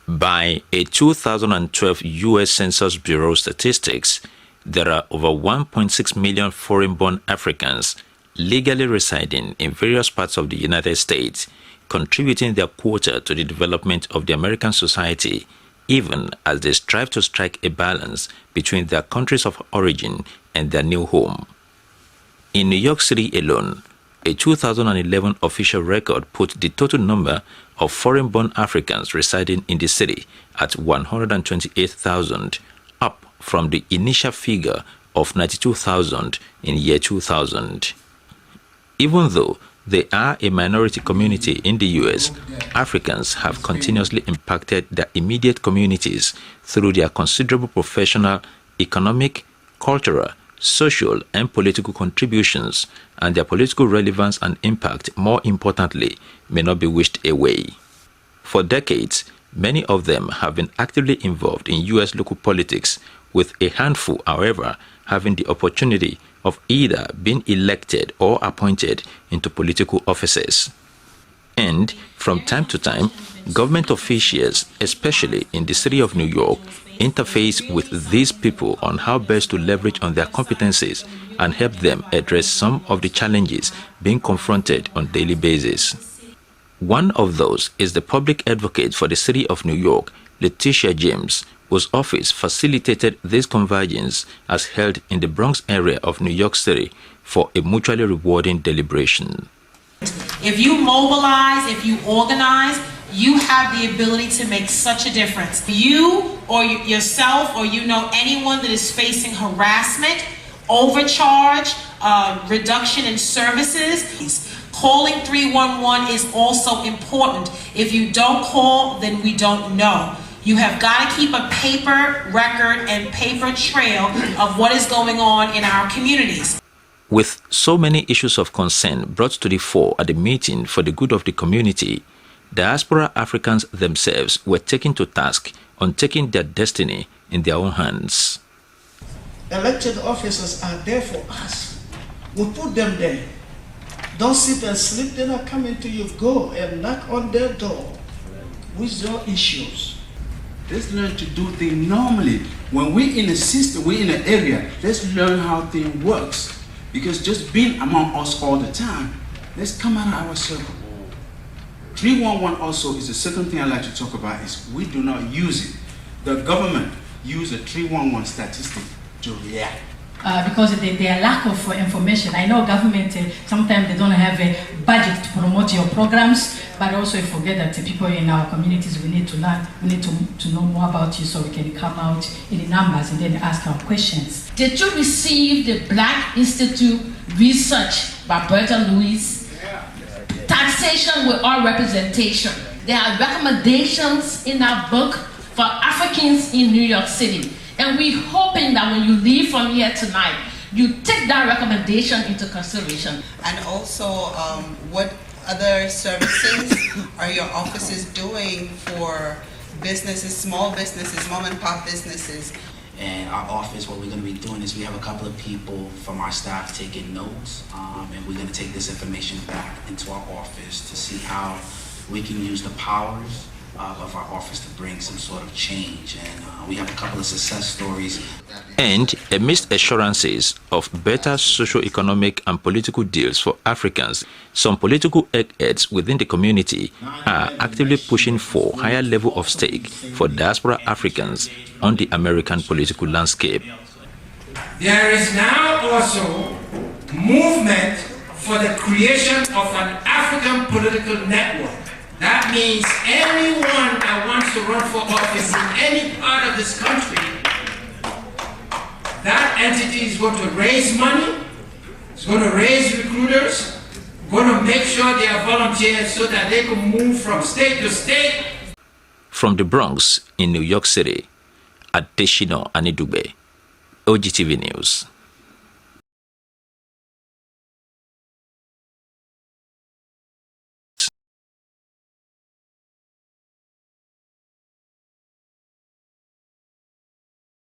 By a 2012 U.S. Census Bureau statistics, there are over 1.6 million foreign-born Africans legally residing in various parts of the United States, contributing their quota to the development of the American society, even as they strive to strike a balance between their countries of origin and their new home. In New York City alone, a 2011 official record put the total number of foreign-born Africans residing in the city at 128,000, up from the initial figure of 92,000 in year 2000. Even though they are a minority community in the U.S., Africans have continuously impacted their immediate communities through their considerable professional, economic, cultural, social, and political contributions, and their political relevance and impact, more importantly, may not be wished away. For decades, many of them have been actively involved in U.S. local politics, with a handful, however, having the opportunity of either being elected or appointed into political offices. And from time to time, government officials, especially in the city of New York, interface with these people on how best to leverage on their competencies and help them address some of the challenges being confronted on a daily basis. One of those is the public advocate for the city of New York, Letitia, whose office facilitated this convergence as held in the Bronx area of New York City for a mutually rewarding deliberation. If you mobilize, if you organize, you have the ability to make such a difference. You or yourself or anyone that is facing harassment, overcharge, reduction in services, calling 311 is also important. If you don't call, then we don't know. You have got to keep a paper record and paper trail of what is going on in our communities. With so many issues of concern brought to the fore at the meeting for the good of the community, diaspora Africans themselves were taken to task on taking their destiny in their own hands. Elected officers are there for us. We put them there. Don't sit and sleep. They're not coming to you. Go and knock on their door with your issues. Let's learn to do things normally. When we're in a system, we're in an area, let's learn how things works. Because just being among us all the time, let's come out of our circle. 311 also is the second thing I like to talk about is we do not use it. The government uses a 311 statistic to react. Because their lack of information. I know government, sometimes they don't have a budget to promote your programs, but also you forget that people in our communities, we need to learn, we need to know more about you so we can come out in the numbers and then ask our questions. Did you receive the Black Institute research by Bertha Lewis? Taxation with all representation. There are recommendations in our book for Africans in New York City. And we're hoping that when you leave from here tonight, you take that recommendation into consideration. And also, what other services are your offices doing for businesses, small businesses, mom and pop businesses? And our office, what we're going to be doing is we have a couple of people from our staff taking notes, and we're going to take this information back into our office to see how we can use the powers of our office to bring some sort of change. And we have a couple of success stories. And amidst assurances of better socio-economic and political deals for Africans, some political eggheads within the community are actively pushing for higher level of stake for diaspora Africans on the American political landscape. There is now also movement for the creation of an African political network. That means anyone that wants to run for office in any part of this country, that entity is going to raise money, it's going to raise recruiters, going to make sure they are volunteers so that they can move from state to state. From the Bronx in New York City, Adeshino Anidube, Ogtv News.